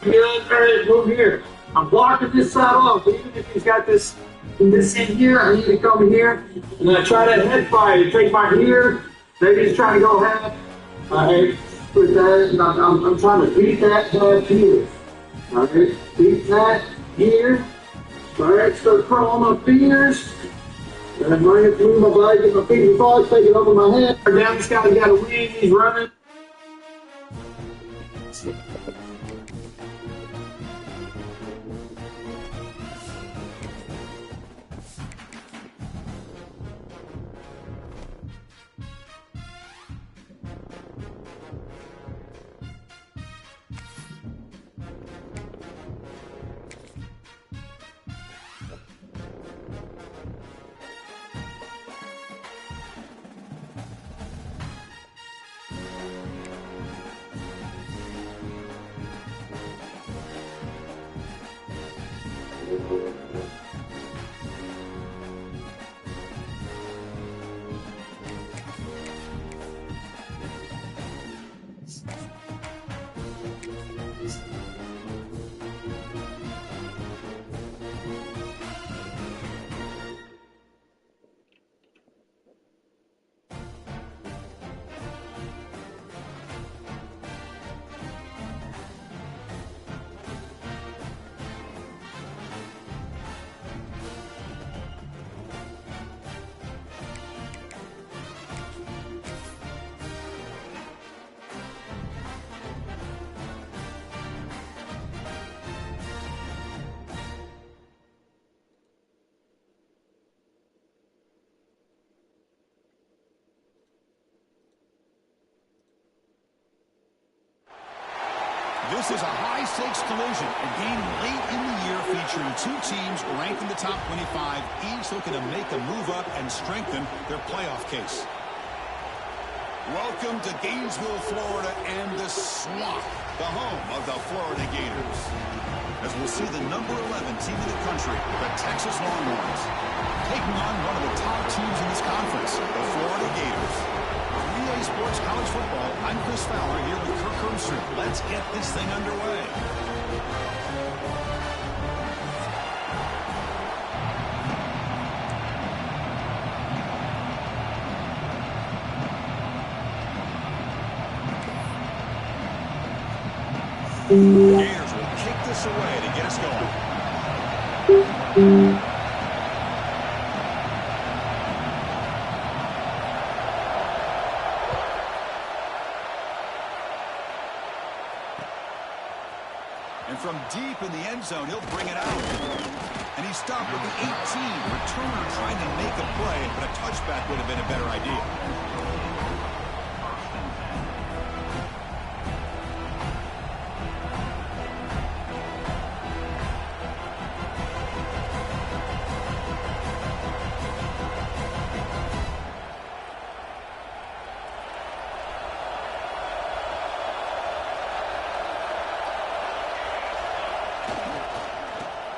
Move here. I'm blocking this side off. Even if he's got this in here, I need to come here. And I try that head fire. Take my here. Maybe he's trying to go half. Alright, put that. And I'm trying to beat that half here. Alright, beat that here. Alright, start crawling my fingers. And I'm running through my body, get my feet and fall, take it over my head. Down this guy's got a wing, he's running. This is a high-stakes collision, a game late in the year featuring two teams ranked in the top 25, each looking to make a move up and strengthen their playoff case. Welcome to Gainesville, Florida, and the swamp, the home of the Florida Gators. As we'll see the number 11 team in the country, the Texas Longhorns, taking on one of the top teams in this conference, the Florida Gators. 3A Sports College Football, I'm Chris Fowler here with Kirk Hermstrom. Let's get this thing underway. Gators will kick this away to get us going. And from deep in the end zone, he'll bring it out. And he stopped with the 18. Returner trying to make a play, but a touchback would have been a better idea.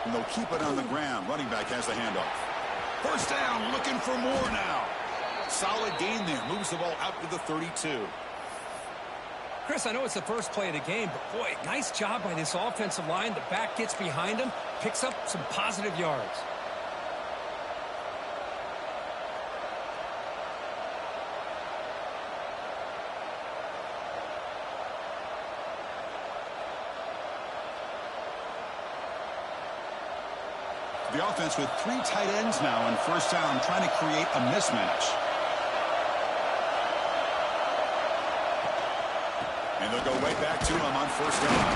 And they'll keep it on the ground. Running back has the handoff. First down, looking for more now. Solid gain there. Moves the ball out to the 32. Chris, I know it's the first play of the game, but boy, nice job by this offensive line. The back gets behind him, picks up some positive yards. The offense with three tight ends now on first down, trying to create a mismatch. And they'll go right back to him on first down.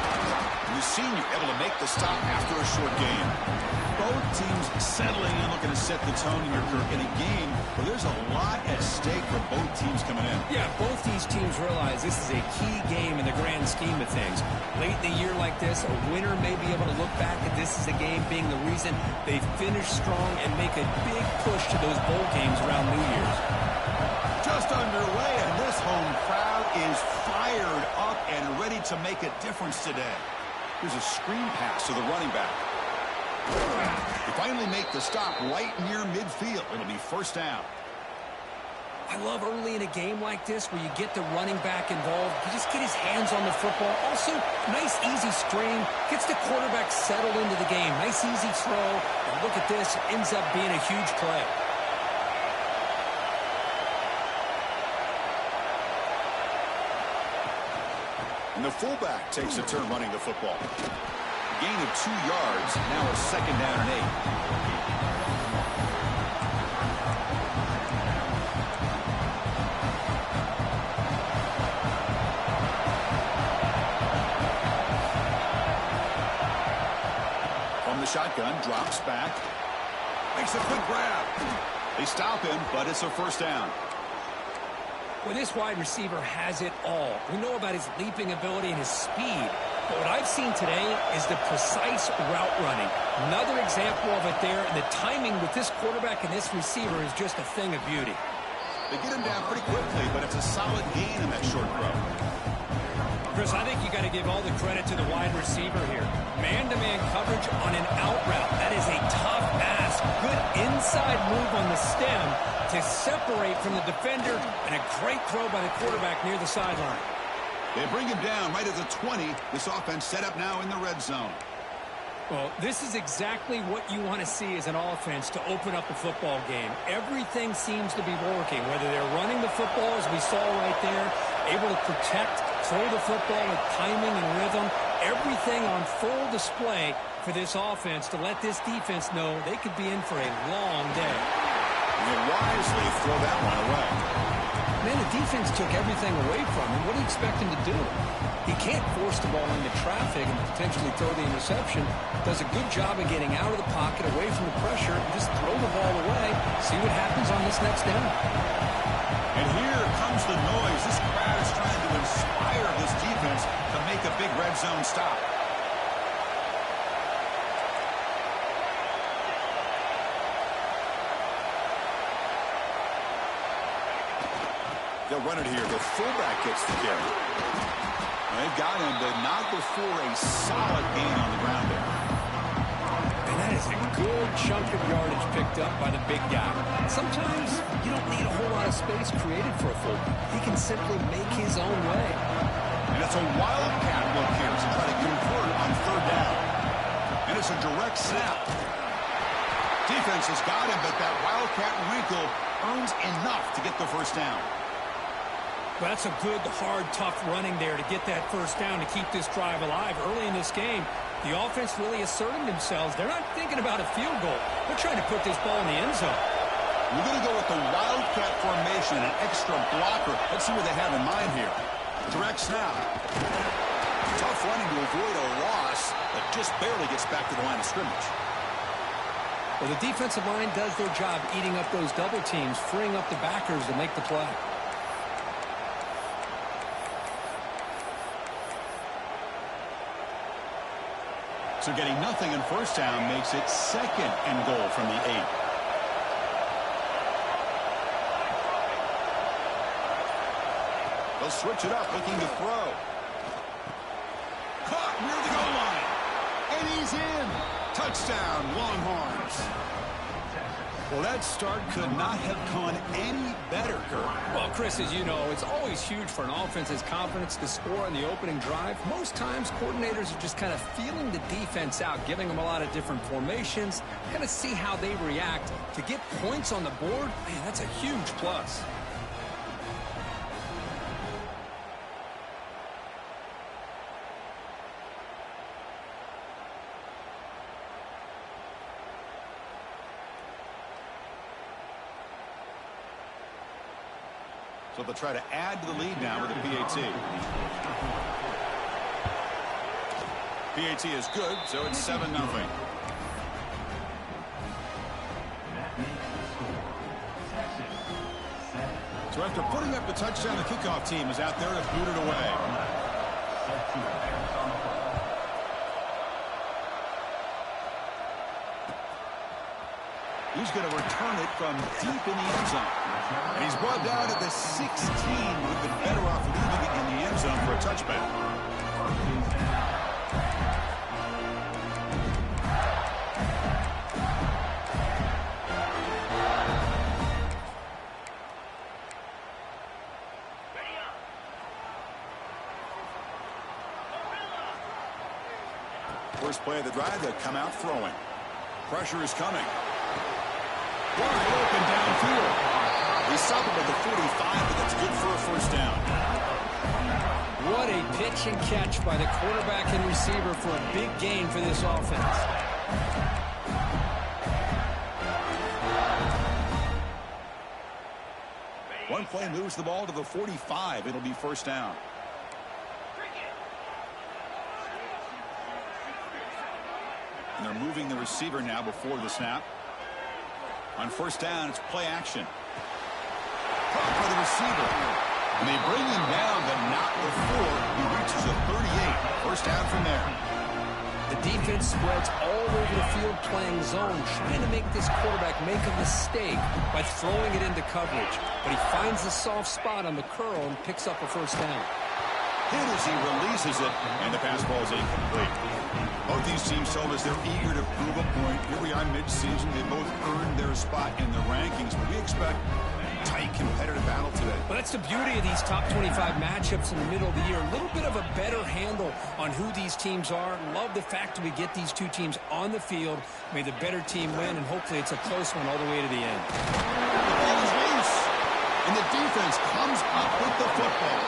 And the senior able to make the stop after a short gain. Both teams settling and looking to set the tone here, Kirk, in a game where there's a lot at stake for both teams coming in. Yeah, both these teams realize this is a key game in the grand scheme of things. Late in the year like this, a winner may be able to look back at this as a game being the reason they finish strong and make a big push to those bowl games around New Year's. Just underway, and this home crowd is fired up and ready to make a difference today. Here's a screen pass to the running back. They finally make the stop right near midfield. It'll be first down. I love early in a game like this where you get the running back involved. You just get his hands on the football. Also, nice, easy screen. Gets the quarterback settled into the game. Nice, easy throw. And look at this. Ends up being a huge play. And the fullback takes a turn running the football. Gain of 2 yards. Now a 2nd down and 8. The shotgun drops back, makes a quick grab. They stop him, but it's a 1st down. Well, this wide receiver has it all. We know about his leaping ability and his speed, but what I've seen today is the precise route running. Another example of it there, and the timing with this quarterback and this receiver is just a thing of beauty. They get him down pretty quickly, but it's a solid gain in that short throw. Chris, I think you got to give all the credit to the wide receiver here. Man-to-man coverage on an out route. That is a tough ask. Good inside move on the stem to separate from the defender, and a great throw by the quarterback near the sideline. They bring him down right at the 20. This offense set up now in the red zone. Well, this is exactly what you want to see as an offense to open up the football game. Everything seems to be working, whether they're running the football, as we saw right there, able to protect, throw the football with timing and rhythm. Everything on full display for this offense to let this defense know they could be in for a long day. And they wisely throw that one away. Man, the defense took everything away from him. What do you expect him to do? He can't force the ball into traffic and potentially throw the interception. Does a good job of getting out of the pocket, away from the pressure, and just throw the ball away. See what happens on this next down. And here comes the noise. This crowd is trying to inspire this defense to make a big red zone stop. They'll run it here. The fullback gets the carry. They've got him, but not before a solid gain on the ground there. And that is a good chunk of yardage picked up by the big guy. Sometimes you don't need a whole lot of space created for a fullback. He can simply make his own way. And it's a wildcat look here to try to convert on 3rd down. And it's a direct snap. Defense has got him, but that wildcat wrinkle earns enough to get the 1st down. Well, that's a good, hard, tough running there to get that 1st down to keep this drive alive. Early in this game, the offense really asserting themselves. They're not thinking about a field goal. They're trying to put this ball in the end zone. We're going to go with the wildcat formation, an extra blocker. Let's see what they have in mind here. Direct snap. Tough running to avoid a loss, but just barely gets back to the line of scrimmage. Well, the defensive line does their job eating up those double teams, freeing up the backers to make the play. So getting nothing in 1st down makes it 2nd and goal from the 8. They'll switch it up, looking to throw. Caught near the goal line. And he's in. Touchdown, Longhorns. Well, that start could not have gone any better, Kurt. Well, Chris, as you know, it's always huge for an offense's confidence to score on the opening drive. Most times, coordinators are just kind of feeling the defense out, giving them a lot of different formations, kind of see how they react. To get points on the board, man, that's a huge plus. So they'll try to add to the lead now with a PAT. PAT is good, so it's 7-0. So after putting up the touchdown, the kickoff team is out there to boot it away. He's going to return it from deep in the end zone. And he's brought down at the 16. Would have been better off leaving it in the end zone for a touchback. First play of the drive, they'll come out throwing. Pressure is coming. Wide open downfield. He stopped him at the 45, but that's good for a first down. What a pitch and catch by the quarterback and receiver for a big gain for this offense. One play moves the ball to the 45. It'll be first down. And they're moving the receiver now before the snap. On first down, it's play action. Caught by the receiver. And they bring him down, but not before he reaches the 38. First down from there. The defense spreads all over the field playing zone, trying to make this quarterback make a mistake by throwing it into coverage. But he finds the soft spot on the curl and picks up a first down. Hit as he releases it, and the pass ball is incomplete. Both these teams told us they're eager to prove a point. Here we are mid-season. They both earned their spot in the rankings, but we expect a tight, competitive battle today. Well, that's the beauty of these top 25 matchups in the middle of the year. A little bit of a better handle on who these teams are. Love the fact that we get these two teams on the field. May the better team win, and hopefully it's a close one all the way to the end. The ball is loose, and the defense comes up with the football.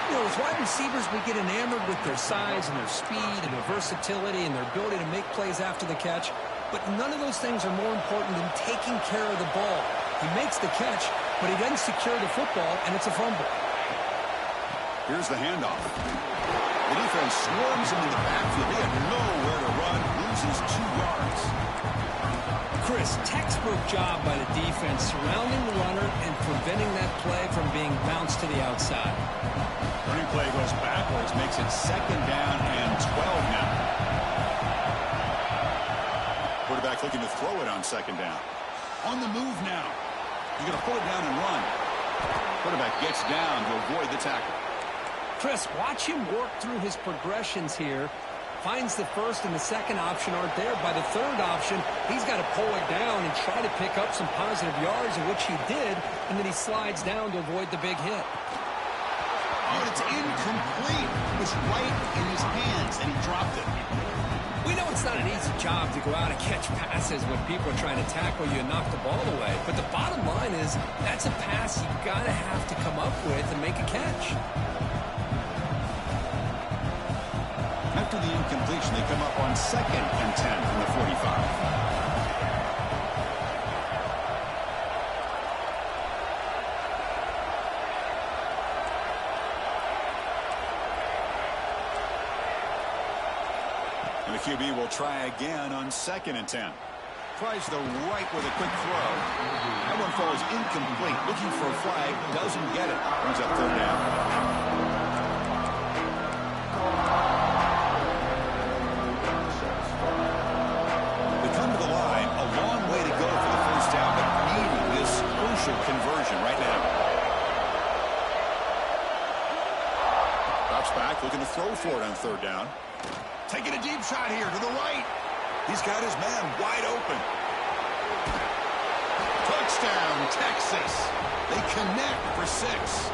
You know, as wide receivers, we get enamored with their size and their speed and their versatility and their ability to make plays after the catch. But none of those things are more important than taking care of the ball. He makes the catch, but he doesn't secure the football, and it's a fumble. Here's the handoff. The defense swarms him in the backfield. They have nowhere to run. Loses 2 yards. Chris, textbook job by the defense surrounding the runner and preventing that play from being bounced to the outside. Running play goes backwards, makes it second down and 12 now. Quarterback looking to throw it on second down. On the move now. He's going to pull it down and run. Quarterback gets down to avoid the tackle. Chris, watch him work through his progressions here. Finds the first and the second option aren't there. By the third option, he's got to pull it down and try to pick up some positive yards, which he did, and then he slides down to avoid the big hit. Oh, it's incomplete. It was right in his hands, and he dropped it. We know it's not an easy job to go out and catch passes when people are trying to tackle you and knock the ball away. But the bottom line is that's a pass you got to have to come up with and make a catch. After the incompletion, they come up on second and 10 from the 45. And the QB will try again on second and 10. Tries the right with a quick throw. That one falls incomplete. Looking for a flag. Doesn't get it. Brings up third down. Conversion right now. Drops back, looking to throw for it on third down. Taking a deep shot here to the right. He's got his man wide open. Touchdown, Texas. They connect for 6.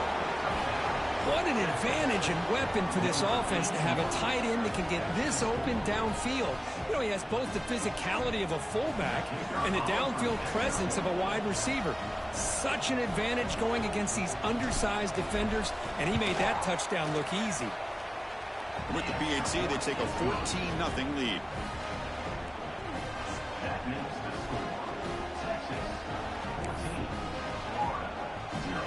What an advantage and weapon for this offense to have a tight end that can get this open downfield. You know, he has both the physicality of a fullback and the downfield presence of a wide receiver. Such an advantage going against these undersized defenders, and he made that touchdown look easy. With the PHC, they take a 14-0 lead.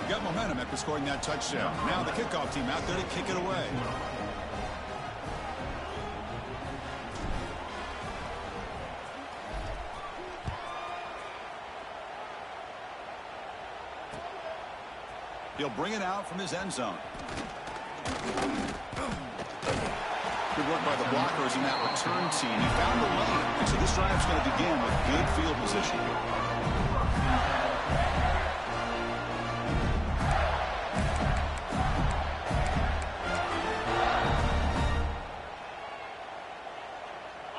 Got momentum after scoring that touchdown. Now the kickoff team out there to kick it away. He'll bring it out from his end zone. Good work by the blockers in that return team. He found the lane, and so this drive's going to begin with good field position.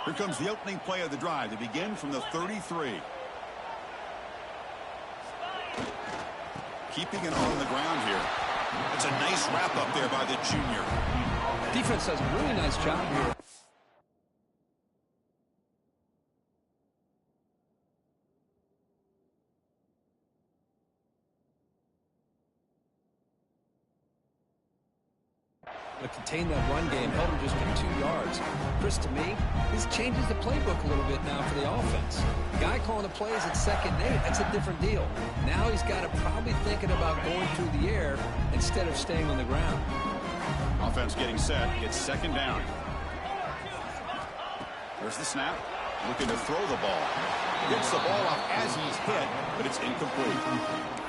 Here comes the opening play of the drive to begin from the 33. Keeping it on the ground here. It's a nice wrap up there by the junior. Defense does a really nice job here. but contained that run game, held him just to 2 yards. Chris, to me, this changes the playbook a little bit now for the offense. The guy calling the plays at 2nd and 8, that's a different deal. Now he's got to probably thinking about going through the air instead of staying on the ground. Offense getting set. It's 2nd down. There's the snap. Looking to throw the ball. Gets the ball off as he's hit, but it's incomplete.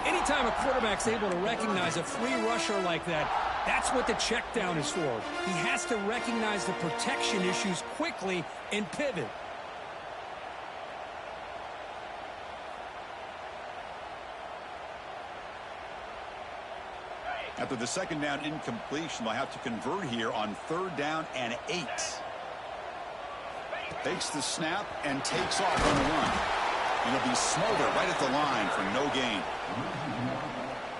Anytime a quarterback's able to recognize a free rusher like that, that's what the check down is for. He has to recognize the protection issues quickly and pivot. After the 2nd down incompletion, they'll have to convert here on 3rd down and 8. Takes the snap and takes off on the run. And he'll be smothered right at the line for no gain.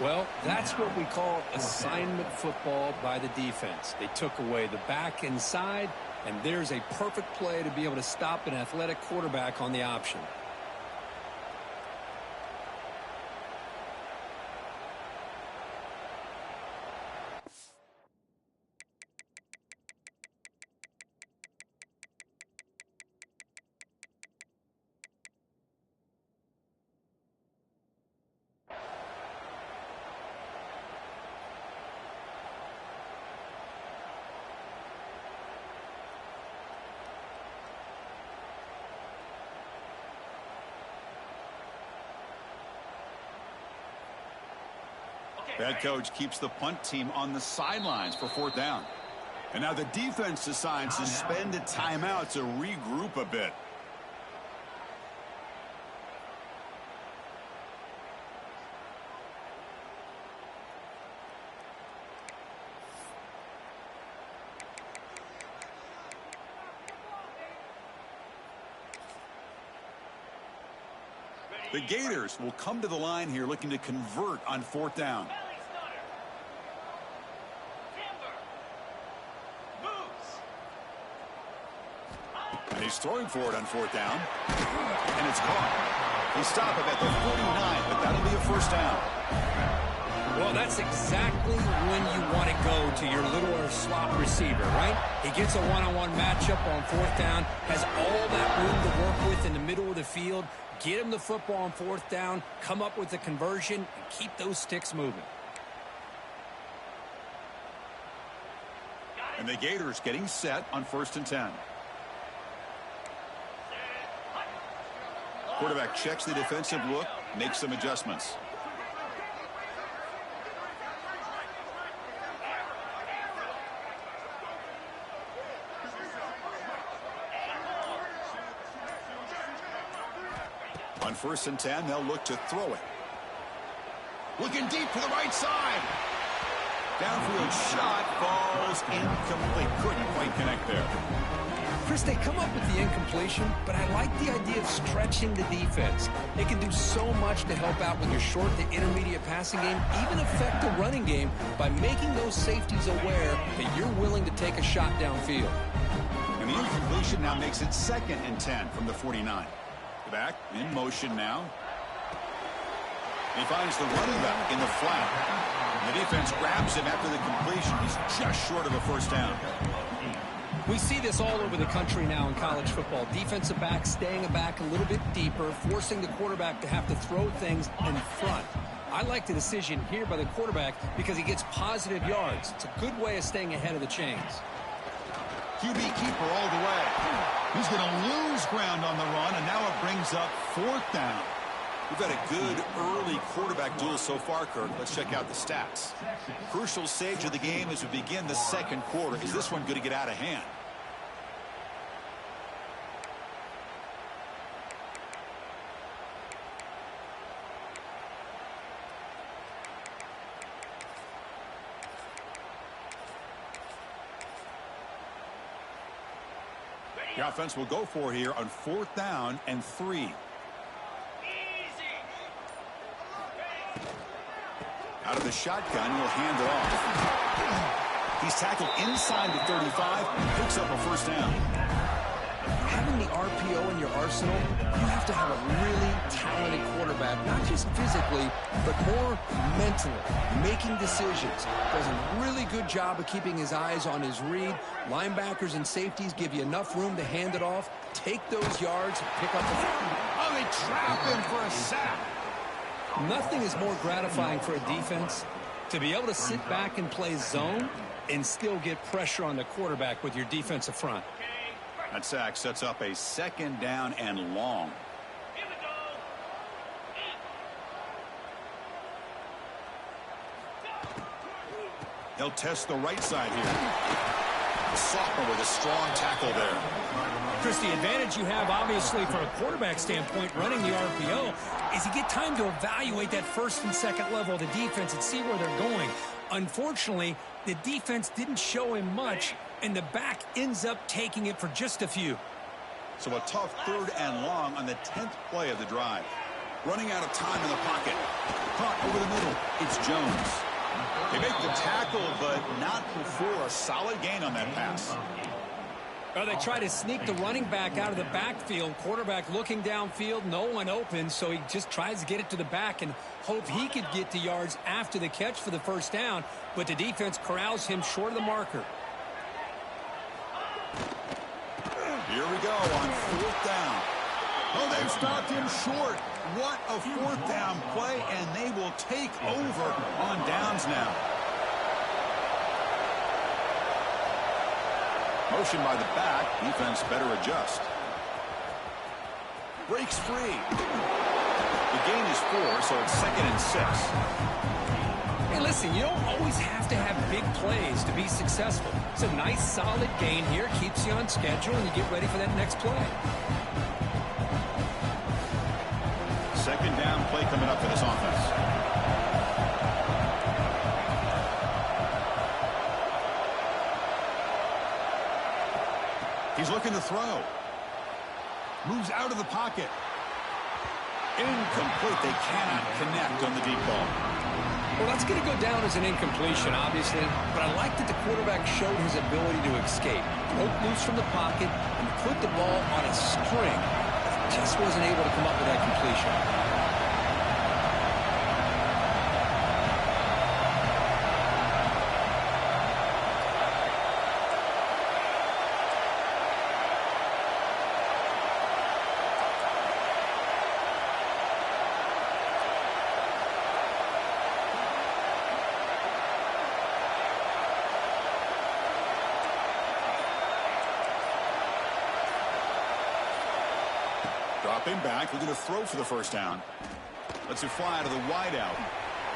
Well, that's what we call assignment football by the defense. They took away the back inside, and there's a perfect play to be able to stop an athletic quarterback on the option. Head coach keeps the punt team on the sidelines for 4th down. And now the defense decides to spend a timeout to regroup a bit. The Gators will come to the line here looking to convert on 4th down. And he's throwing for it on 4th down. And it's caught. He stopped him at the 49, but that'll be a 1st down. Well, that's exactly when you want to go to your littler slot receiver, right? He gets a one-on-one matchup on 4th down, has all that room to work with in the middle of the field. Get him the football on 4th down, come up with the conversion, and keep those sticks moving. And the Gators getting set on 1st and 10. Quarterback checks the defensive look, makes some adjustments. On 1st and 10, they'll look to throw it. Looking deep to the right side. Downfield shot falls incomplete. Couldn't quite connect there. Chris, they come up with the incompletion, but I like the idea of stretching the defense. They can do so much to help out with your short to intermediate passing game, even affect the running game by making those safeties aware that you're willing to take a shot downfield. And the incompletion now makes it 2nd and 10 from the 49. Back in motion now. He finds the running back in the flat. The defense grabs him after the completion. He's just short of a 1st down. We see this all over the country now in college football. Defensive backs staying back a little bit deeper, forcing the quarterback to have to throw things in front. I like the decision here by the quarterback because he gets positive yards. It's a good way of staying ahead of the chains. QB keeper all the way. He's going to lose ground on the run, and now it brings up 4th down. We've had a good early quarterback duel so far, Kirk. Let's check out the stats. Crucial stage of the game as we begin the 2nd quarter. Is this one going to get out of hand? The offense will go for here on 4th down and 3. Out of the shotgun, he'll hand it off. He's tackled inside the 35 and picks up a 1st down. Having the RPO in your arsenal, you have to have a really talented quarterback, not just physically, but more mentally, making decisions. Does a really good job of keeping his eyes on his read. Linebackers and safeties give you enough room to hand it off, take those yards, pick up the... Oh, they trap him for a sack. Nothing is more gratifying for a defense to be able to sit back and play zone and still get pressure on the quarterback with your defensive front. That sack sets up a 2nd down and long. He'll test the right side here. The sophomore with a strong tackle there. Chris, the advantage you have, obviously, from a quarterback standpoint, running the RPO, is you get time to evaluate that first and second level of the defense and see where they're going. Unfortunately, the defense didn't show him much, and the back ends up taking it for just a few. So a tough 3rd and long on the 10th play of the drive. Running out of time in the pocket. Caught over the middle. It's Jones. They make the tackle, but not before a solid gain on that pass. Well, they try to sneak the running back out of the backfield. Quarterback looking downfield, no one open, so he just tries to get it to the back and hope he could get to yards after the catch for the first down, but the defense corrals him short of the marker. Here we go on 4th down. Oh, they've stopped him short. What a 4th down play, and they will take over on downs now. Motion by the back. Defense better adjust. Breaks free. The gain is 4, so it's 2nd and 6. Hey, listen, you don't always have to have big plays to be successful. It's a nice, solid gain here. Keeps you on schedule, and you get ready for that next play. 2nd down play coming up for this offense. He's looking to throw. Moves out of the pocket. Incomplete. They cannot connect on the deep ball. Well, that's going to go down as an incompletion, obviously, but I like that the quarterback showed his ability to escape. Broke loose from the pocket and put the ball on a string. Just wasn't able to come up with that completion. Dropping back, looking to throw for the first down. Lets it fly out of the wideout.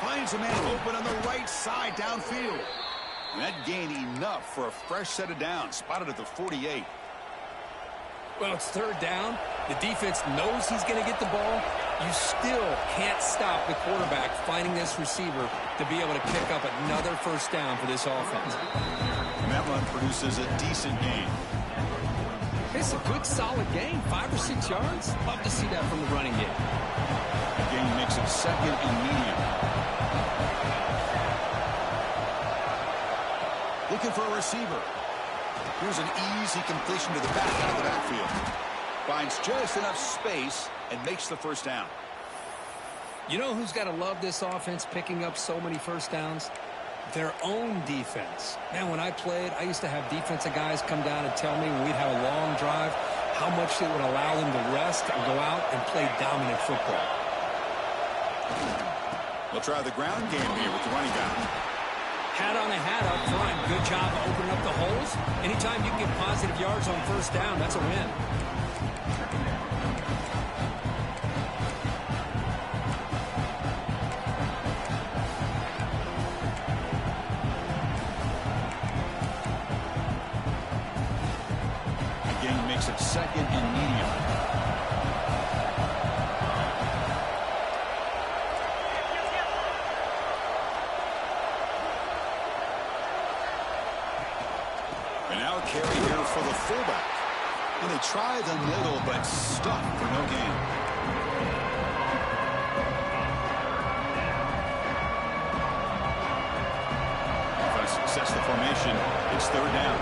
Finds a man open on the right side downfield. And that gained enough for a fresh set of downs. Spotted at the 48. Well, it's 3rd down. The defense knows he's going to get the ball. You still can't stop the quarterback finding this receiver to be able to pick up another first down for this offense. And that run produces a decent gain. It's a good, solid gain. 5 or 6 yards. Love to see that from the running game. The gain makes it 2nd and medium. Looking for a receiver. Here's an easy completion to the back out of the backfield. Finds just enough space and makes the first down. You know who's got to love this offense picking up so many first downs? Their own defense. Man, when I played, I used to have defensive guys come down and tell me when we'd have a long drive how much it would allow them to rest and go out and play dominant football. They'll try the ground game here with the running back. Hat on a hat up front. Good job of opening up the holes. Anytime you can get positive yards on first down, that's a win. Again, makes it 2nd and medium. Carry here for the fullback. And they try the middle, but stuck for no gain. Offense success the formation. It's 3rd down.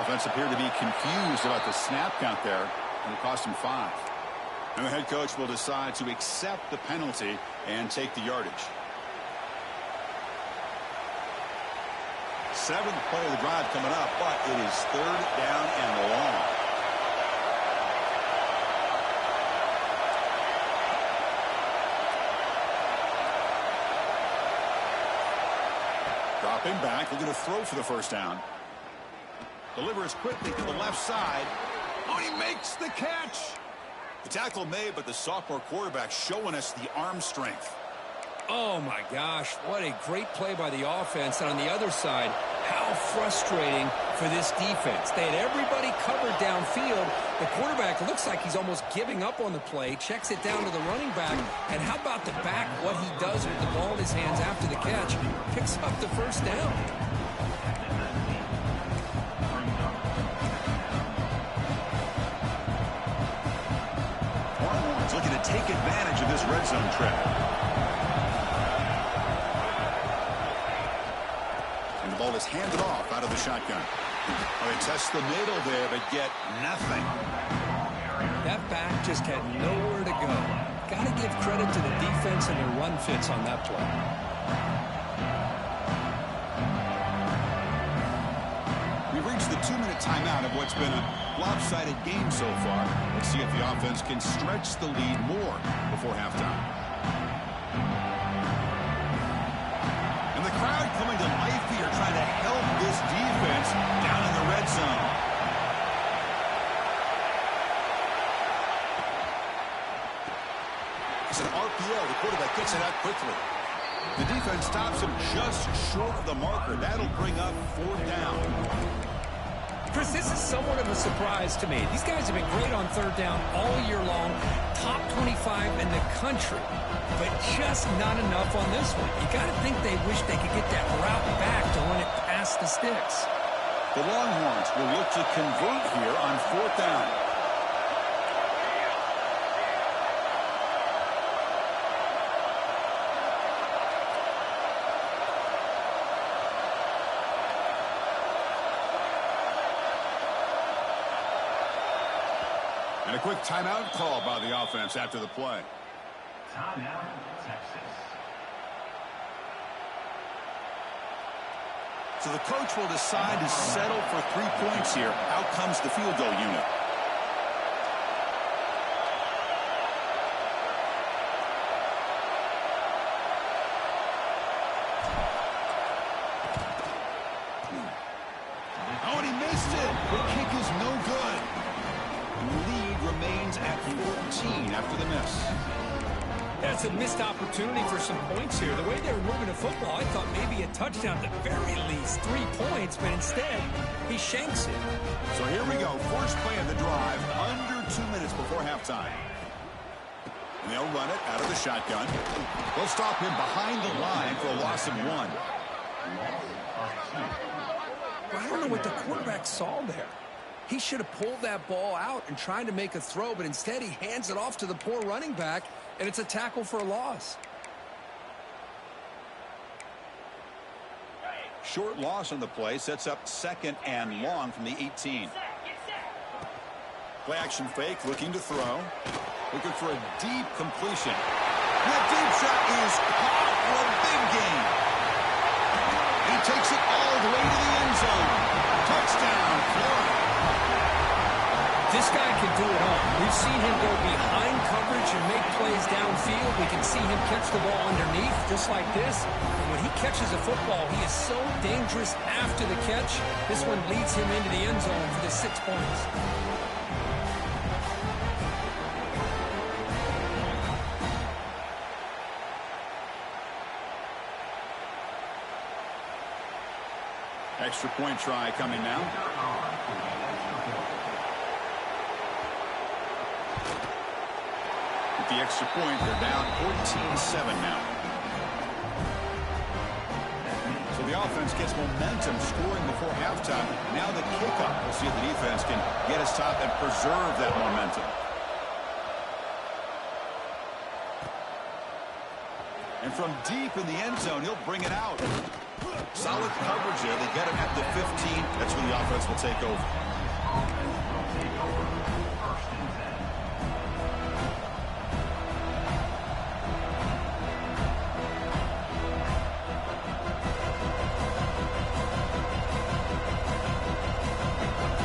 Offense appeared to be confused about the snap count there, and it cost him 5. And the head coach will decide to accept the penalty and take the yardage. 7th play of the drive coming up, but it is 3rd down and long. Dropping back, looking to throw for the first down. Delivers quickly to the left side. Oh, he makes the catch. The tackle made, but the sophomore quarterback showing us the arm strength. Oh, my gosh. What a great play by the offense. And on the other side, how frustrating for this defense. They had everybody covered downfield. The quarterback looks like he's almost giving up on the play, checks it down to the running back. And how about the back, what he does with the ball in his hands after the catch? Picks up the first down. Longhorns looking to take advantage of this red zone trip. And the ball is handed off out of the shotgun. Well, they test the middle there, but get nothing. That back just had nowhere to go. Got to give credit to the defense and their run fits on that play. We've reached the 2-minute timeout of what's been a lopsided game so far. Let's see if the offense can stretch the lead more before halftime. And the crowd coming to life here, trying to help this defense down in the red zone. It's an RPO. The quarterback gets it out quickly. The defense stops him just short of the marker. That'll bring up 4th down. Chris, this is somewhat of a surprise to me. These guys have been great on 3rd down all year long, top 25 in the country, but just not enough on this one. You got to think they wish they could get that route back to run it past the sticks. The Longhorns will look to convert here on 4th down. And a quick timeout call by the offense after the play. Timeout, Texas. So the coach will decide to settle for 3 points here. Out comes the field goal unit. Oh, and he missed it. The kick is no good. And the lead remains at 14 after the miss. That's a missed opportunity for some points here. The way they were moving the football, I thought maybe a touchdown at the very least, 3 points, but instead, he shanks it. So here we go. First play of the drive, under 2 minutes before halftime. And they'll run it out of the shotgun. They'll stop him behind the line for a loss of 1. I don't know what the quarterback saw there. He should have pulled that ball out and tried to make a throw, but instead he hands it off to the poor running back, and it's a tackle for a loss. Short loss on the play sets up 2nd and long from the 18. Play action fake, looking to throw. Looking for a deep completion. That deep shot is caught for a big gain. He takes it all the way to the end zone. Touchdown, Florida. This guy can do it all. We've seen him go behind coverage and make plays downfield. We can see him catch the ball underneath, just like this. And when he catches a football, he is so dangerous after the catch. This one leads him into the end zone for the 6 points. Extra point try coming now. With the extra point, they're down 14-7 now. So the offense gets momentum scoring before halftime. Now the kickoff. We'll see if the defense can get us top and preserve that momentum. And from deep in the end zone. He'll bring it out. Solid coverage there. They get him at the 15. That's when the offense will take over.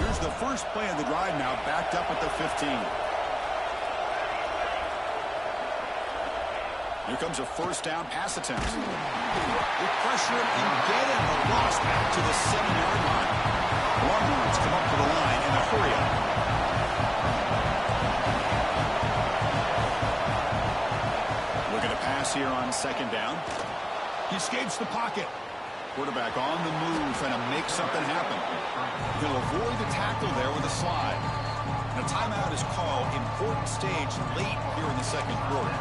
Here's the first play of the drive now, backed up at the 15. Here comes a first down pass attempt. They pressure him and get him. A loss back to the 7-yard line. Longhorns come up to the line in a hurry up. Looking to pass here on second down. He escapes the pocket. Quarterback on the move, trying to make something happen. He'll avoid the tackle there with a slide. And a timeout is called. Important stage late here in the second quarter.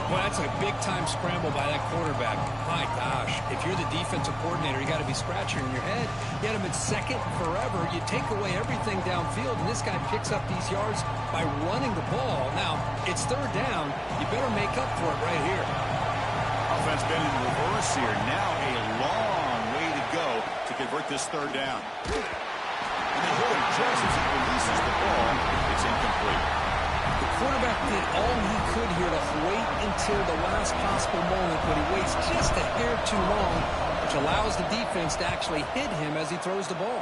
Well, that's a big-time scramble by that quarterback. My gosh, if you're the defensive coordinator, you got to be scratching your head. You had him at second forever. You take away everything downfield, and this guy picks up these yards by running the ball. Now, it's third down. You better make up for it right here. Offense been in reverse here. Now a long way to go to convert this third down. And they hold it just as he releases the ball. It's incomplete. Quarterback did all he could here to wait until the last possible moment, but he waits just a hair too long, which allows the defense to actually hit him as he throws the ball.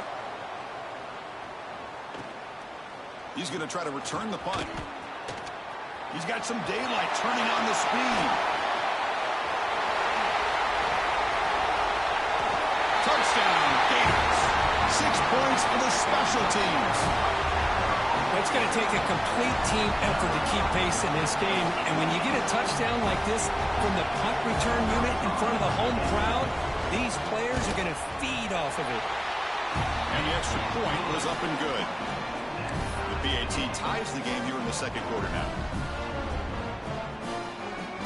He's going to try to return the punt. He's got some daylight turning on the speed. Touchdown, Gators. 6 points for the special teams. It's going to take a complete team effort to keep pace in this game. And when you get a touchdown like this from the punt return unit in front of the home crowd, these players are going to feed off of it. And the extra point was up and good. The PAT ties the game here in the second quarter now.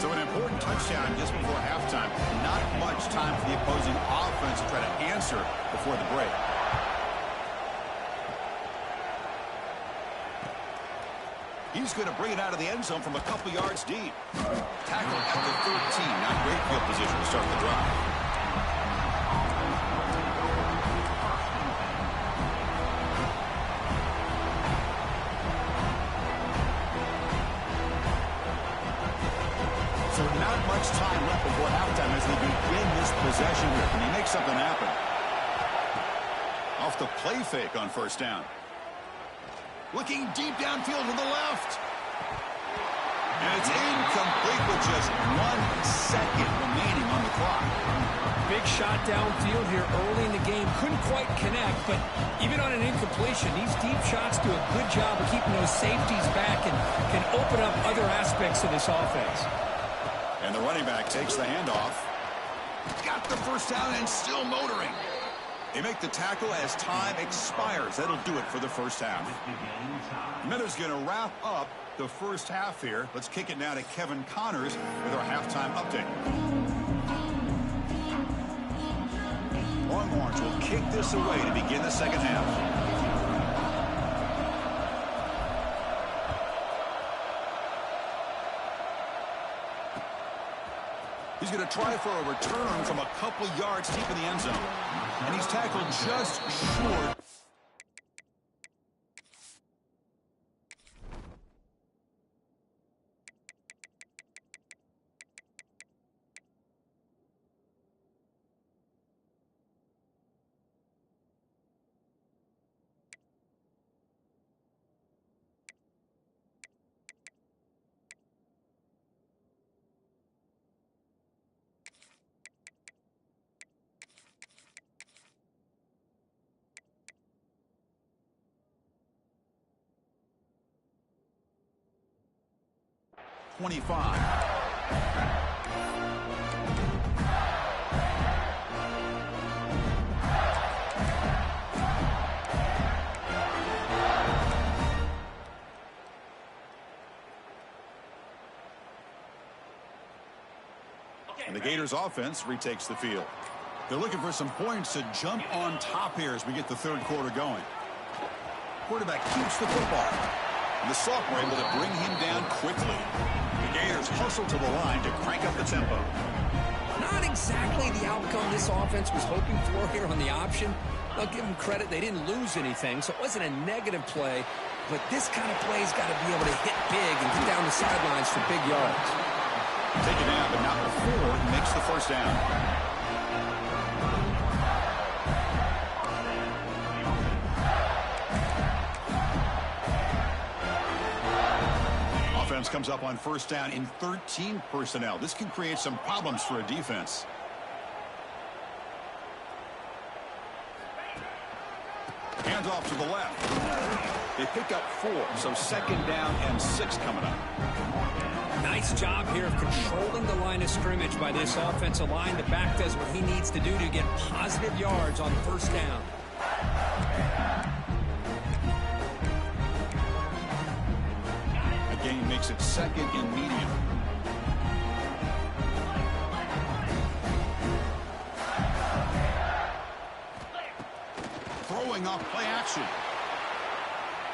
So an important touchdown just before halftime. Not much time for the opposing offense to try to answer before the break. He's going to bring it out of the end zone from a couple yards deep. Tackle at the 13. Not great field position to start the drive. So not much time left before halftime as they begin this possession here. Can he make something happen? Off the play fake on first down. Looking deep downfield to the left. And it's incomplete with just 1 second remaining on the clock. Big shot downfield here early in the game. Couldn't quite connect, but even on an incompletion, these deep shots do a good job of keeping those safeties back and can open up other aspects of this offense. And the running back takes the handoff. Got the first down and still motoring. They make the tackle as time expires. That'll do it for the first half. Miller's going to wrap up the first half here. Let's kick it now to Kevin Connors with our halftime update. Longhorns will kick this away to begin the second half. He's going to try for a return from a couple yards deep in the end zone. And he's tackled just short. And the Gators offense retakes the field. They're looking for some points to jump on top here as we get the third quarter going. Quarterback keeps the football. And the sophomore able to bring him down quickly. Gators hustle to the line to crank up the tempo. Not exactly the outcome this offense was hoping for here on the option. I'll give them credit. They didn't lose anything, so it wasn't a negative play. But this kind of play's got to be able to hit big and get down the sidelines for big yards. Take it down, but not before he makes the first down. Offense comes up on first down in 13 personnel. This can create some problems for a defense. Hands off to the left. They pick up 4, so second down and 6 coming up. Nice job here of controlling the line of scrimmage by this offensive line. The back does what he needs to do to get positive yards on first down. The gain makes it second and medium. Throwing off play action.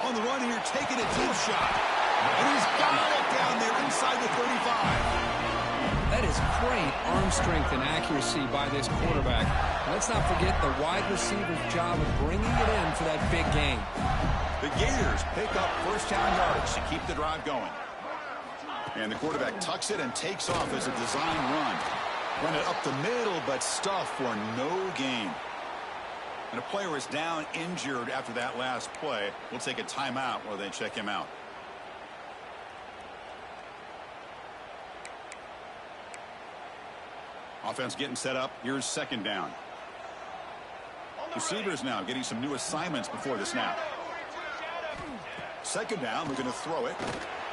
On the run here, taking a deep shot. And he's got it down there inside the 35. That is great arm strength and accuracy by this quarterback. Let's not forget the wide receiver's job of bringing it in for that big gain. The Gators pick up first down yards to keep the drive going. And the quarterback tucks it and takes off as a design run. Run it up the middle, but stuffed for no gain. And a player is down injured after that last play. We'll take a timeout while they check him out. Offense getting set up. Here's second down. Receivers now getting some new assignments before the snap. Second down, we're going to throw it.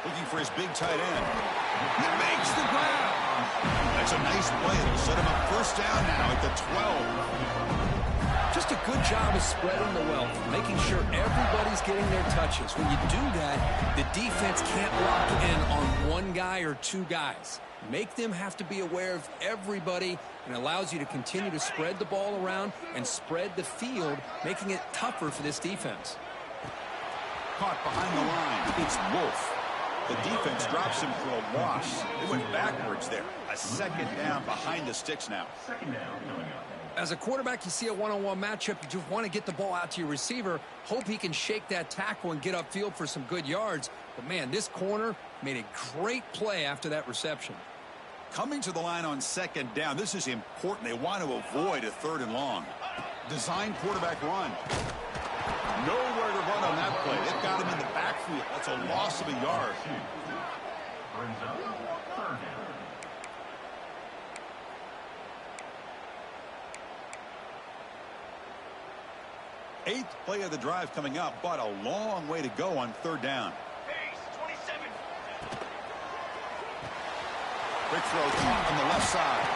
Looking for his big tight end. He makes the grab. That's a nice play. It'll set him up first down now at the 12. Just a good job of spreading the wealth, making sure everybody's getting their touches. When you do that, the defense can't lock in on one guy or two guys. Make them have to be aware of everybody, and allows you to continue to spread the ball around and spread the field, making it tougher for this defense. Caught behind the line. It's Wolf. The defense drops him for a loss. They went backwards there. A second down behind the sticks now. Second down coming up. As a quarterback, you see a one-on-one matchup, you just want to get the ball out to your receiver, hope he can shake that tackle and get upfield for some good yards. But, man, this corner made a great play after that reception. Coming to the line on second down, this is important. They want to avoid a third and long. Design quarterback run. Nowhere to run on that play. They've got him in the backfield. That's a loss of a yard. Brings up third down. 8th play of the drive coming up, but a long way to go on third down. Quick throw on the left side.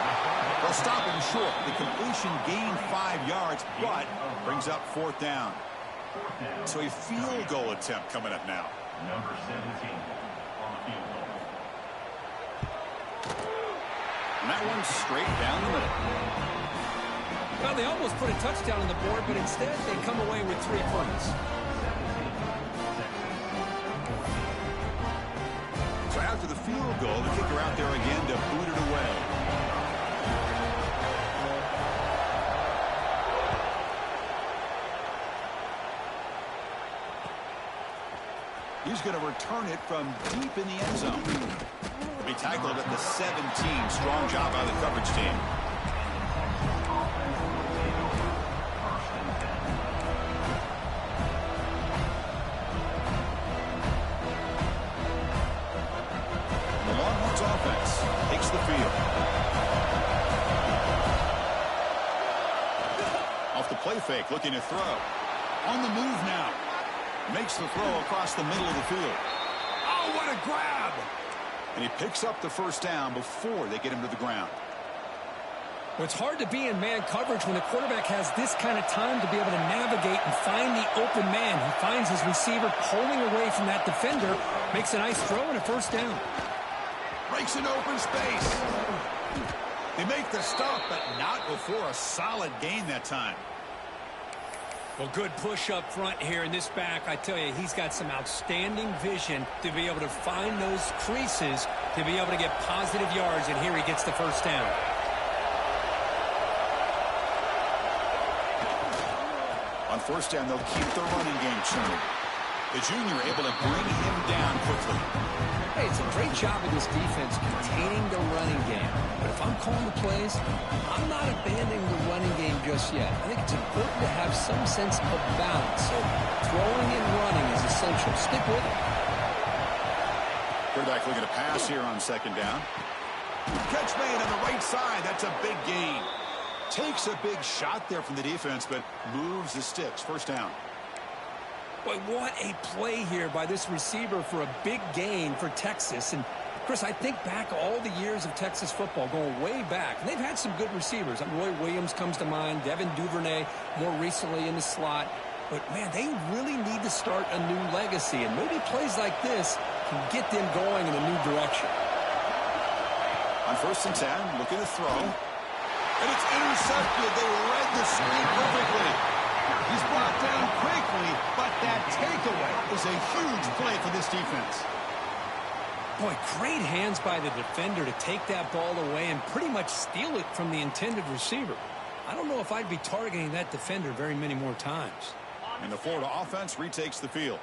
They'll stop him short. The completion gained 5 yards, but brings up fourth down. So a field goal attempt coming up now. Number 17 on the field goal. And that one's straight down the middle. Well, they almost put a touchdown on the board, but instead they come away with 3 points. So after the field goal, the kicker out there again to boot it away. He's going to return it from deep in the end zone. He'll be tackled at the 17. Strong job by the coverage team. The Longhorns offense takes the field. Off the play fake, looking to throw. On the move now. Makes the throw across the middle of the field. Oh, what a grab! And he picks up the first down before they get him to the ground. Well, it's hard to be in man coverage when the quarterback has this kind of time to be able to navigate and find the open man. He finds his receiver pulling away from that defender, makes a nice throw and a first down. Breaks an open space. They make the stop, but not before a solid gain that time. Well, good push up front here in this back. I tell you, he's got some outstanding vision to be able to find those creases, to be able to get positive yards, and here he gets the first down. On first down, they'll keep the running game churning. The junior able to bring him down quickly. Hey, it's a great job of this defense containing the running game. But if I'm calling the plays, I'm not abandoning the running game just yet. I think it's important to have some sense of balance. So throwing and running is essential. Stick with it. Quarterback looking to pass here on second down. Catch made on the right side. That's a big gain. Takes a big shot there from the defense, but moves the sticks. First down. Boy, what a play here by this receiver for a big gain for Texas. And, Chris, I think back all the years of Texas football, going way back. And they've had some good receivers. Roy Williams comes to mind, Devin Duvernay more recently in the slot. But, man, they really need to start a new legacy. And maybe plays like this can get them going in a new direction. On first and 10, looking to throw. And it's intercepted. They read the screen perfectly. He's brought down quickly, but that takeaway is a huge play for this defense. Boy, great hands by the defender to take that ball away and pretty much steal it from the intended receiver. I don't know if I'd be targeting that defender very many more times. And the Florida offense retakes the field.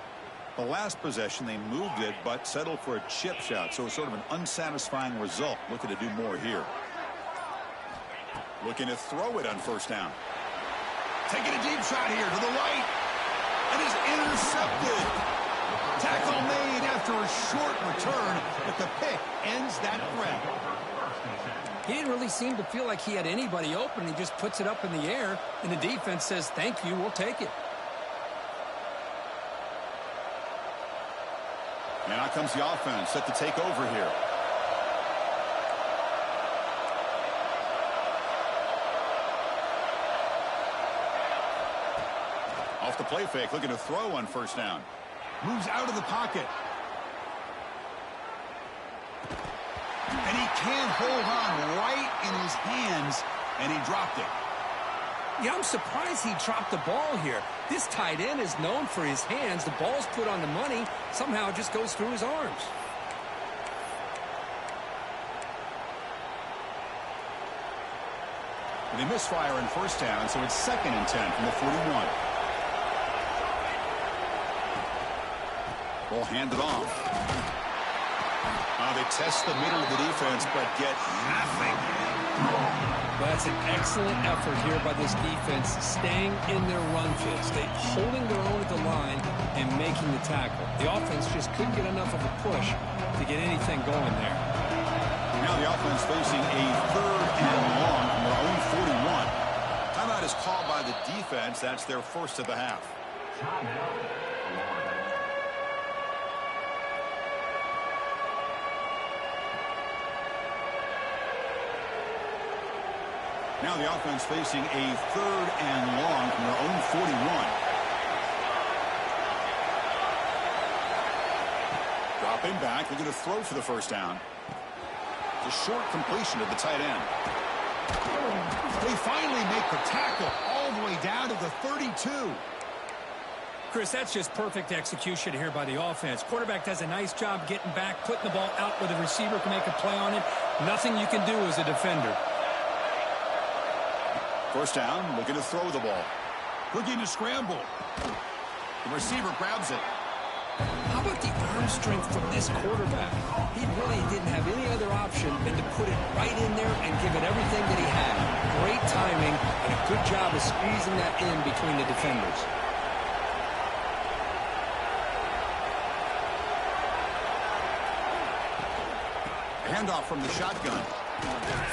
The last possession, they moved it, but settled for a chip shot, so it's sort of an unsatisfying result. Looking to do more here. Looking to throw it on first down. Taking a deep shot here to the right. And is intercepted. Tackle made after a short return, but the pick ends that threat. He didn't really seem to feel like he had anybody open. He just puts it up in the air, and the defense says, thank you, we'll take it. And out comes the offense set to take over here. Off the play fake, looking to throw on first down. Moves out of the pocket. And he can't hold on right in his hands, and he dropped it. Yeah, I'm surprised he dropped the ball here. This tight end is known for his hands. The ball's put on the money. Somehow it just goes through his arms. And they misfire on first down, so it's 2nd and 10 from the 41. Ball handed off. They test the middle of the defense, but get nothing. That's an excellent effort here by this defense, staying in their run fits. They holding their own at the line and making the tackle. The offense just couldn't get enough of a push to get anything going there. Now the offense facing a 3rd and long from their own 41. Timeout is called by the defense. That's their first of the half. Now the offense facing a 3rd and long from their own 41. Dropping back, looking to throw for the first down. It's a short completion to the tight end. They finally make the tackle all the way down to the 32. Chris, that's just perfect execution here by the offense. Quarterback does a nice job getting back, putting the ball out where the receiver can make a play on it. Nothing you can do as a defender. First down, looking to throw the ball. Looking to scramble. The receiver grabs it. How about the arm strength from this quarterback? He really didn't have any other option than to put it right in there and give it everything that he had. Great timing and a good job of squeezing that in between the defenders. Handoff from the shotgun.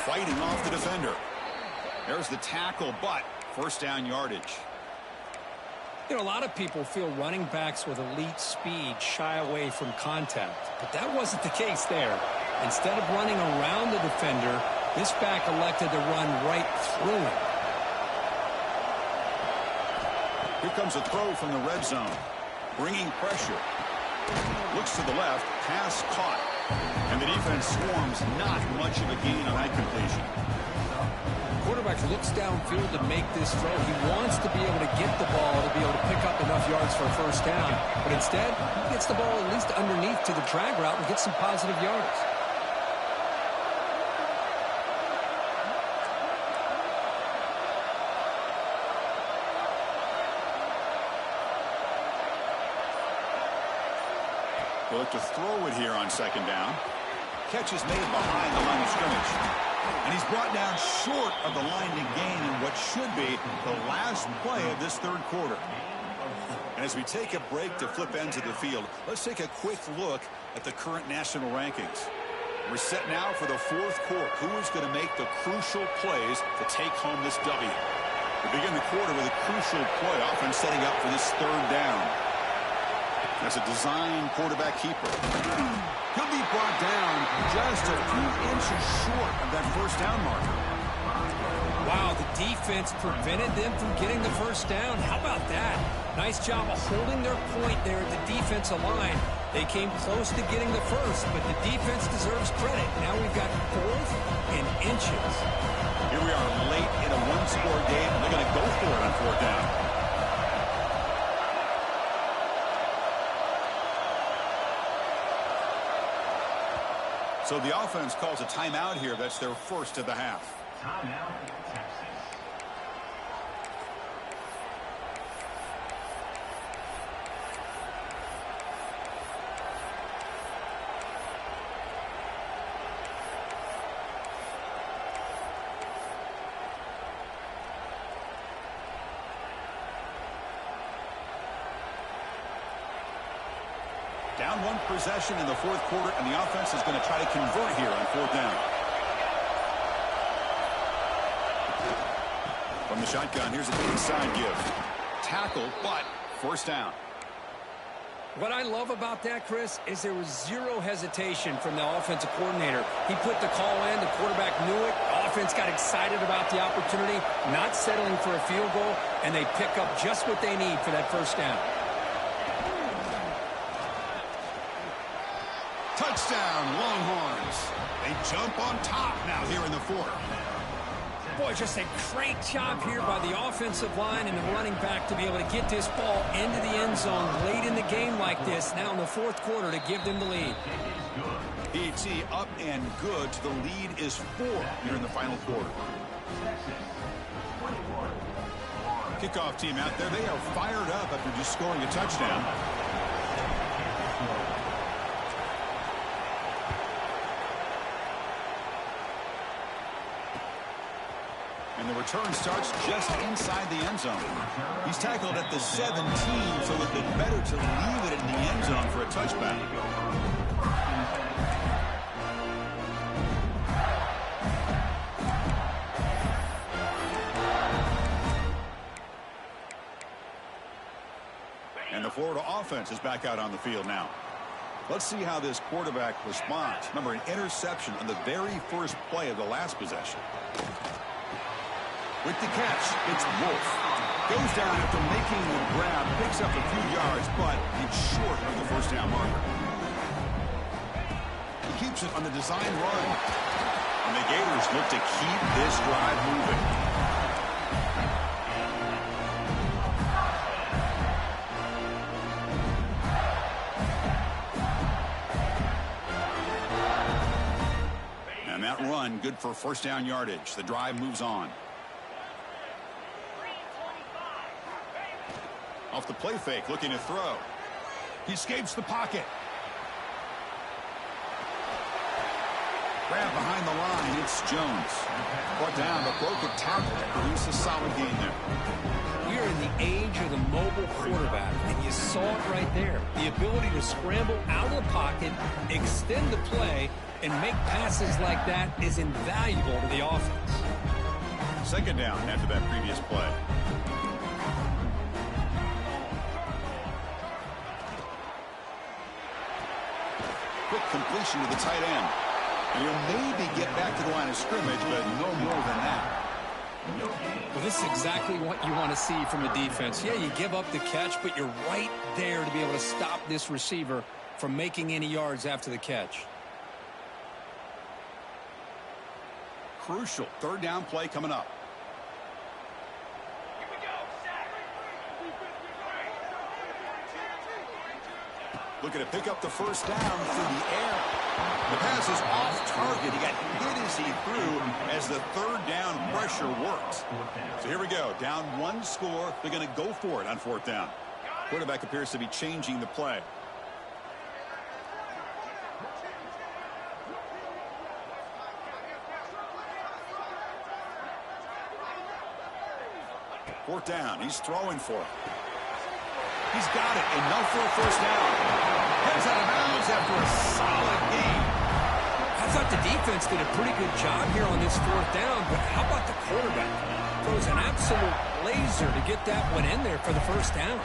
Fighting off the defender. There's the tackle, but first down yardage. You know, a lot of people feel running backs with elite speed shy away from contact, but that wasn't the case there. Instead of running around the defender, this back elected to run right through him. Here comes a throw from the red zone. Bringing pressure. Looks to the left, pass caught. And the defense swarms, not much of a gain on that completion. quarterback looks downfield to make this throw. He wants to be able to get the ball to be able to pick up enough yards for a first down. But instead, he gets the ball at least underneath to the drag route and gets some positive yards. They'll look to throw it here on second down. Catch is made behind the line of scrimmage. And he's brought down short of the line to gain in what should be the last play of this third quarter. And as we take a break to flip ends of the field, let's take a quick look at the current national rankings. We're set now for the fourth quarter. Who is going to make the crucial plays to take home this W? We begin the quarter with a crucial play, often setting up for this third down. That's a design quarterback keeper. He'll be brought down just a few inches short of that first down marker. Wow, the defense prevented them from getting the first down. How about that? Nice job of holding their point there at the defensive line. They came close to getting the first, but the defense deserves credit. Now we've got fourth and inches. Here we are late in a one-score game, and they're going to go for it on fourth down. So the offense calls a timeout here. That's their first of the half. Timeout, Texas. Down one possession in the fourth quarter, and the offense is going to try to convert here on fourth down. From the shotgun, here's an inside give. Tackle, but first down. What I love about that, Chris, is there was zero hesitation from the offensive coordinator. He put the call in, the quarterback knew it, the offense got excited about the opportunity, not settling for a field goal, and they pick up just what they need for that first down. Touchdown, Longhorns. They jump on top now here in the fourth. Boy, just a great job here by the offensive line and the running back to be able to get this ball into the end zone late in the game like this, now in the fourth quarter, to give them the lead. PAT up and good. The lead is 4 here in the final quarter. Kickoff team out there. They are fired up after just scoring a touchdown. And the return starts just inside the end zone. He's tackled at the 17, so it would have been better to leave it in the end zone for a touchback. And the Florida offense is back out on the field now. Let's see how this quarterback responds. Remember, an interception on the very first play of the last possession. With the catch, it's Wolf. Goes down after making the grab, picks up a few yards, but it's short of the first down marker. He keeps it on the design run. And the Gators look to keep this drive moving. And that run, good for first down yardage. The drive moves on. Off the play fake, looking to throw. He escapes the pocket. Grab behind the line, it's Jones. Brought down, but broke a tackle to produce a solid gain there. We are in the age of the mobile quarterback, and you saw it right there. The ability to scramble out of the pocket, extend the play, and make passes like that is invaluable to the offense. Second down after that previous play. Quick completion to the tight end. And he'll maybe get back to the line of scrimmage, but no more than that. Well, this is exactly what you want to see from a defense. Yeah, you give up the catch, but you're right there to be able to stop this receiver from making any yards after the catch. Crucial third down play coming up. Looking to pick up the first down through the air. The pass is off target. He got hit as he threw as the third down pressure worked. So here we go. Down one score. They're going to go for it on fourth down. Quarterback appears to be changing the play. Fourth down. He's throwing for it. He's got it. Enough for a first down. Heads out of bounds after a solid gain. I thought the defense did a pretty good job here on this fourth down, but how about the quarterback? Throws an absolute laser to get that one in there for the first down.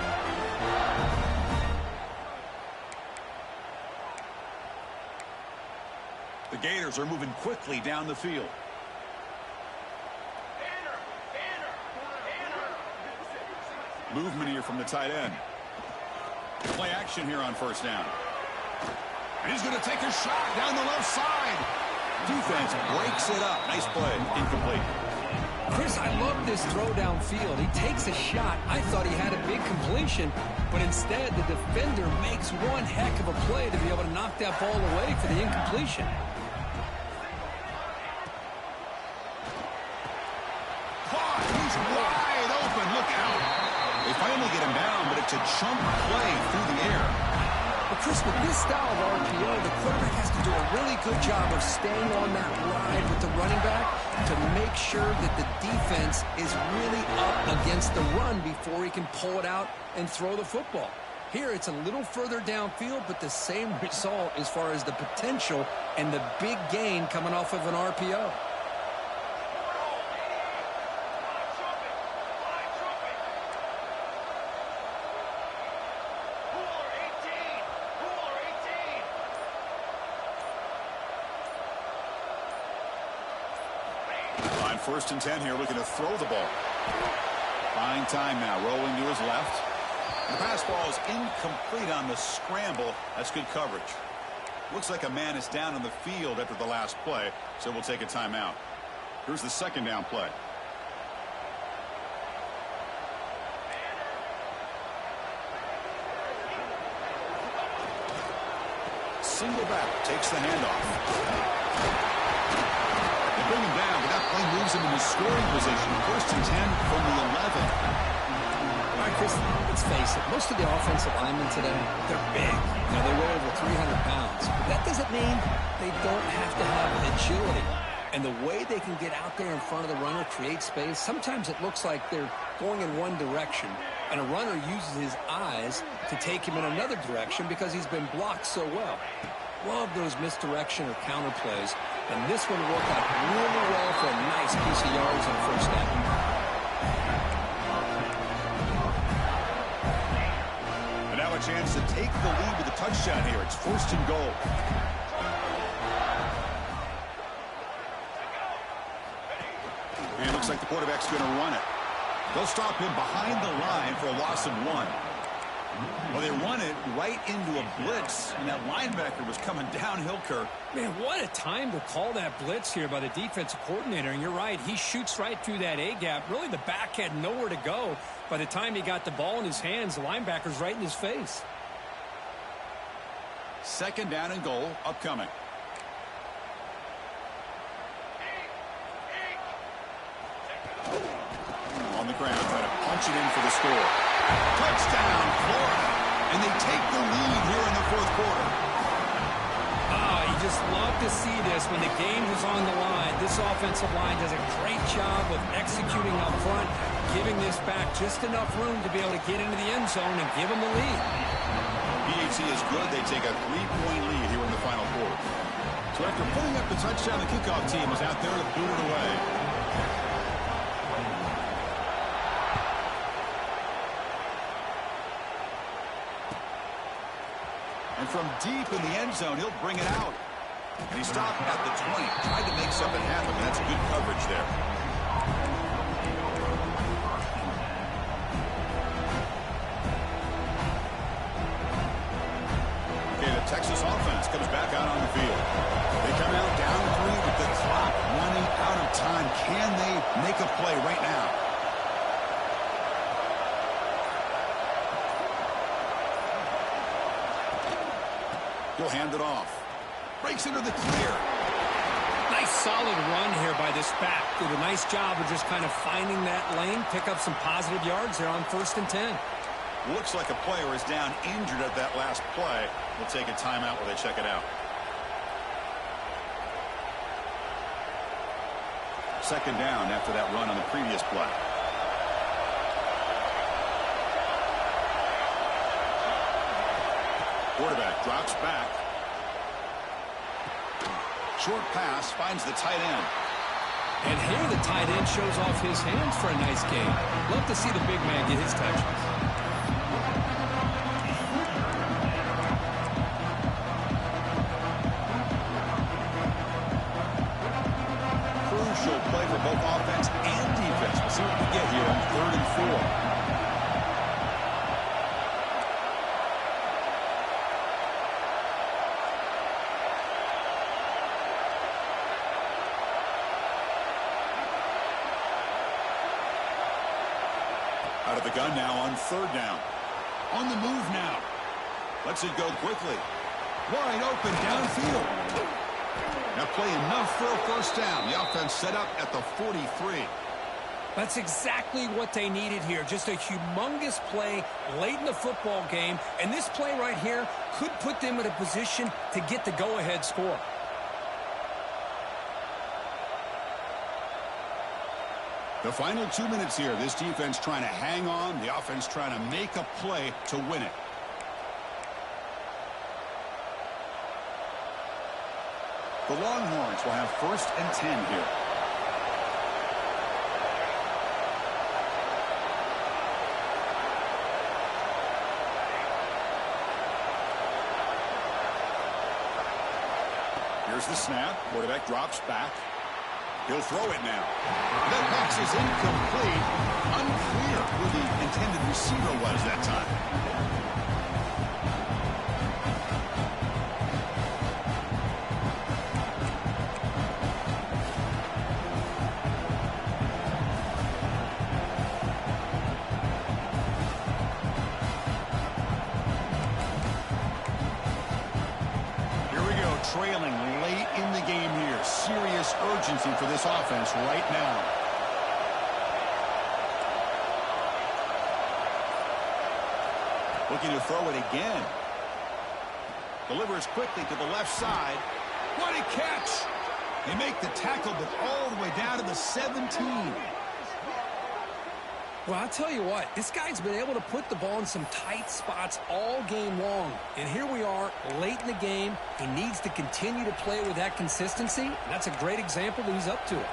The Gators are moving quickly down the field. Movement here from the tight end. Play action here on first down. And he's going to take a shot down the left side. Defense breaks it up. Nice play. Incomplete. Chris, I love this throw downfield. He takes a shot. I thought he had a big completion, but instead the defender makes one heck of a play to be able to knock that ball away for the incompletion. Caught. He's wide open. Look out. They finally get him down, but it's a chunk play through the air. But Chris, with this style of RPO, the quarterback has to do a really good job of staying on that ride with the running back to make sure that the defense is really up against the run before he can pull it out and throw the football. Here, it's a little further downfield, but the same result as far as the potential and the big gain coming off of an RPO. First and 10 here, looking to throw the ball. Buying time now, rolling to his left. The pass ball is incomplete on the scramble. That's good coverage. Looks like a man is down on the field after the last play, so we'll take a timeout. Here's the second down play. Single back, takes the handoff. Bring him down, but that play moves him into scoring position. First and 10 from the 11. All right, Chris, let's face it. Most of the offensive linemen today, they're big. You know, they weigh over 300 pounds. But that doesn't mean they don't have to have agility. And the way they can get out there in front of the runner, create space, sometimes it looks like they're going in one direction, and a runner uses his eyes to take him in another direction because he's been blocked so well. Love those misdirection or counter plays. And this one worked out really well for a nice piece of yards on first down. And now a chance to take the lead with a touchdown here. It's first and goal. And it looks like the quarterback's going to run it. They'll stop him behind the line for a loss of 1. Well, they run it right into a blitz, and that linebacker was coming downhill, Kirk. Man, what a time to call that blitz here by the defensive coordinator. And you're right, he shoots right through that A-gap. Really, the back had nowhere to go. By the time he got the ball in his hands, the linebacker's right in his face. Second down and goal upcoming. On the ground, trying to punch it in for the score. Touchdown, Florida. And they take the lead here in the fourth quarter. You just love to see this when the game is on the line. This offensive line does a great job of executing up front, giving this back just enough room to be able to get into the end zone and give them the lead. PAT is good. They take a 3-point lead here in the final quarter. So after putting up the touchdown, the kickoff team is out there to boot it away. And from deep in the end zone, he'll bring it out. And he stopped at the 20. Tried to make something happen, but that's good coverage there. Okay, the Texas offense comes back out on the field. They come out down 3 with the clock running out of time. Can they make a play right now? He'll hand it off. Breaks into the clear. Nice solid run here by this back. Did a nice job of just kind of finding that lane, pick up some positive yards there on 1st and 10. Looks like a player is down injured at that last play. We'll take a timeout while they check it out. 2nd down after that run on the previous play. Quarterback drops back. Short pass finds the tight end. And here the tight end shows off his hands for a nice game. Love to see the big man get his touches. Crucial play for both offense and defense. We'll see what we get here on 3rd and 4. Out of the gun now on 3rd down. On the move now. Lets it go quickly. Wide open downfield. That play enough for a 1st down. The offense set up at the 43. That's exactly what they needed here. Just a humongous play late in the football game. And this play right here could put them in a position to get the go-ahead score. The final 2 minutes here. This defense trying to hang on. The offense trying to make a play to win it. The Longhorns will have 1st and 10 here. Here's the snap. Quarterback drops back. He'll throw it now. That pass is incomplete. Unclear who the intended receiver was that time. Trailing late in the game here. Serious urgency for this offense right now. Looking to throw it again. Delivers quickly to the left side. What a catch! They make the tackle, but all the way down to the 17. Well, I'll tell you what, this guy's been able to put the ball in some tight spots all game long. And here we are, late in the game. He needs to continue to play with that consistency. And that's a great example that he's up to it.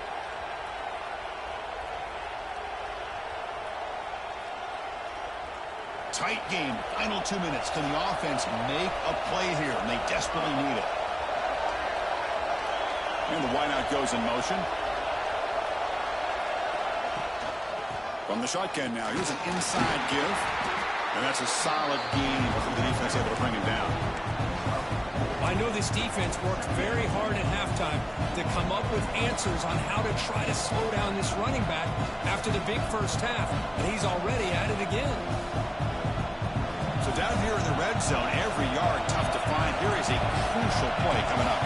Tight game, final 2 minutes. Can the offense make a play here? And they desperately need it. And the wideout goes in motion. From the shotgun now, here's an inside give. And that's a solid gain for the defense able to bring it down. I know this defense worked very hard at halftime to come up with answers on how to try to slow down this running back after the big 1st half. And he's already at it again. So down here in the red zone, every yard tough to find. Here is a crucial play coming up.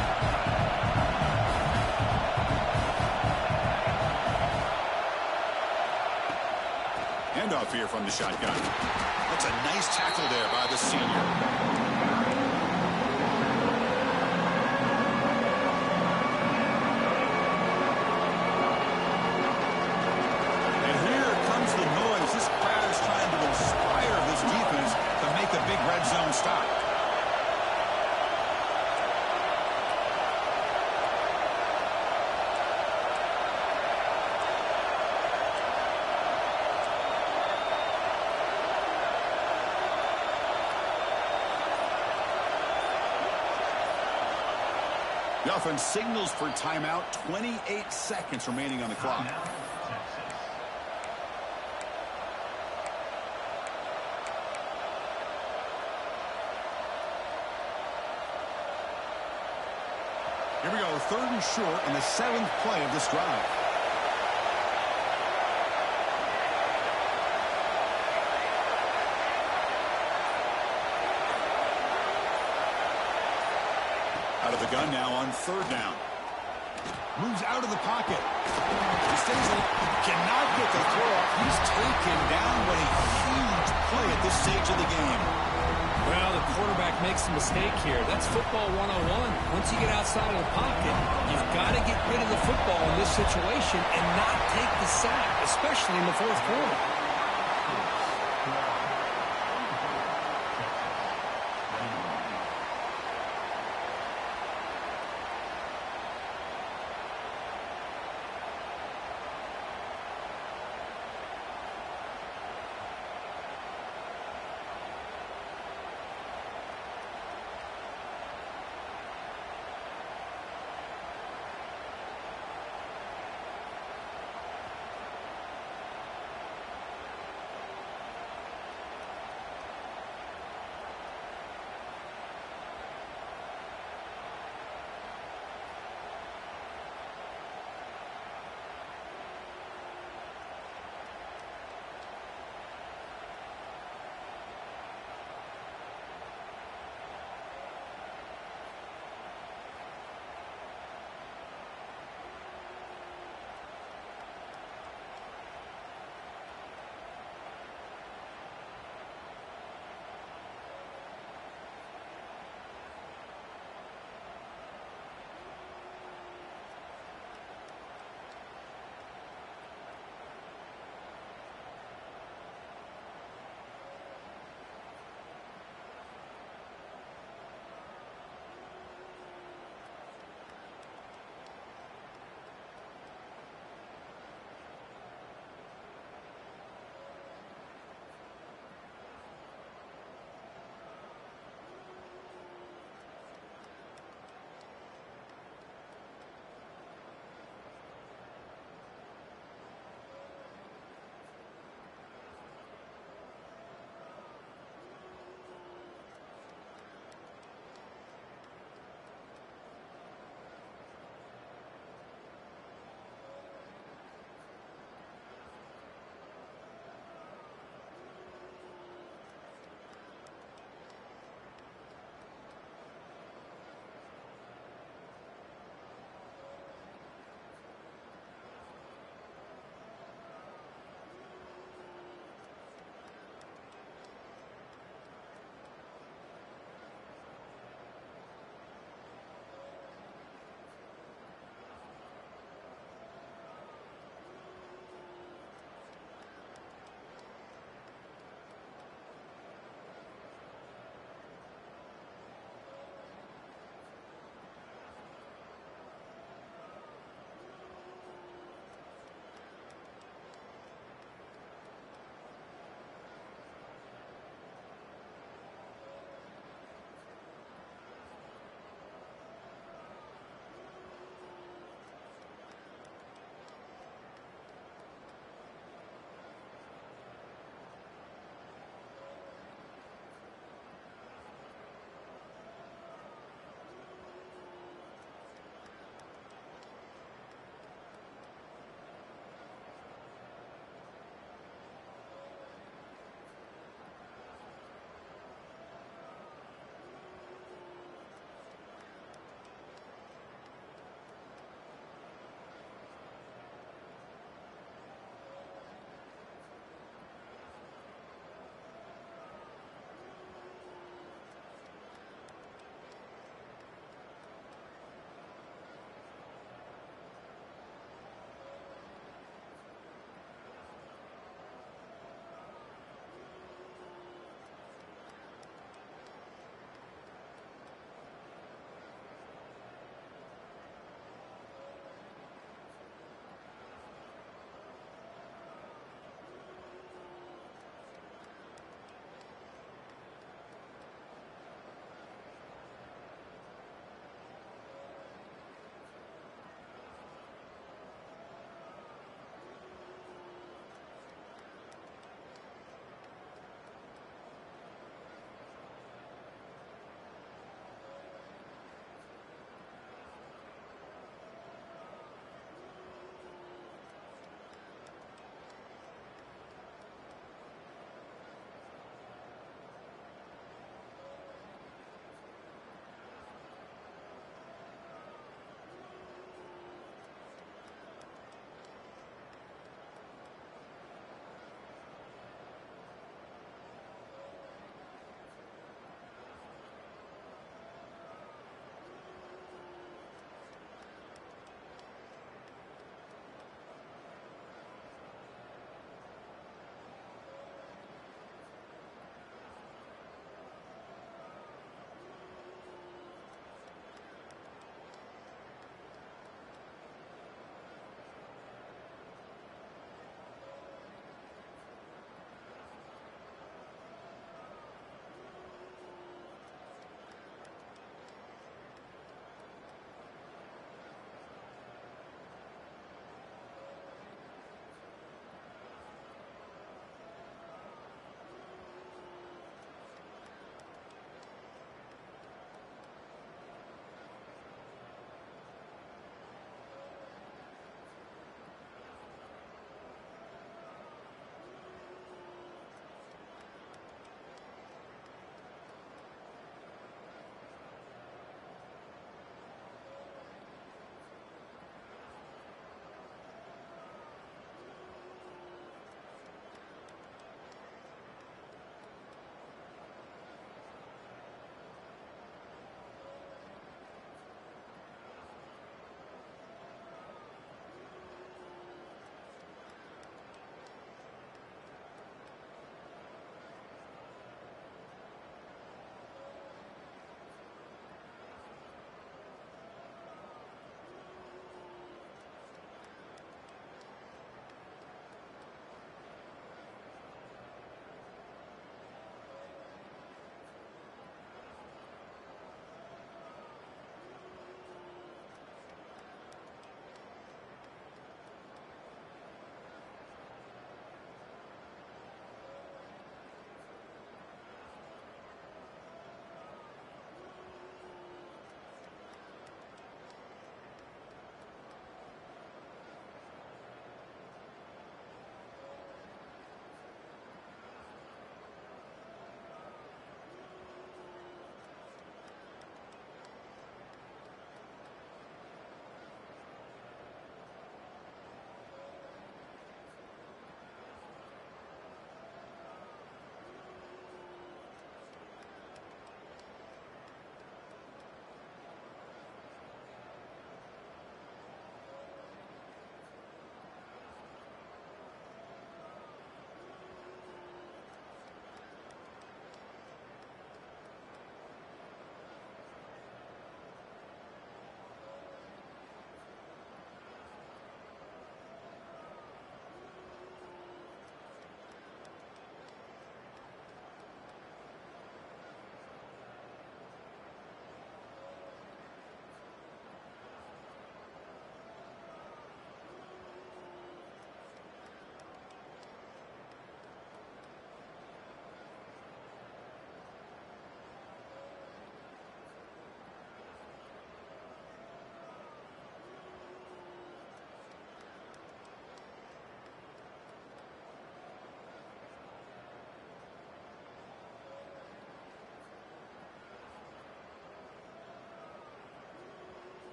Handoff here from the shotgun. That's a nice tackle there by the senior. And here comes the noise. This crowd is trying to inspire this defense to make a big red zone stop. The offense signals for timeout. 28 seconds remaining on the clock. Here we go, 3rd and short in the 7th play of this drive. Out of the gun now on 3rd down. Moves out of the pocket. He stays cannot get the throw off. He's taken down. What a huge play at this stage of the game. Well, the quarterback makes a mistake here. That's football 101. Once you get outside of the pocket, you've got to get rid of the football in this situation and not take the sack, especially in the 4th quarter.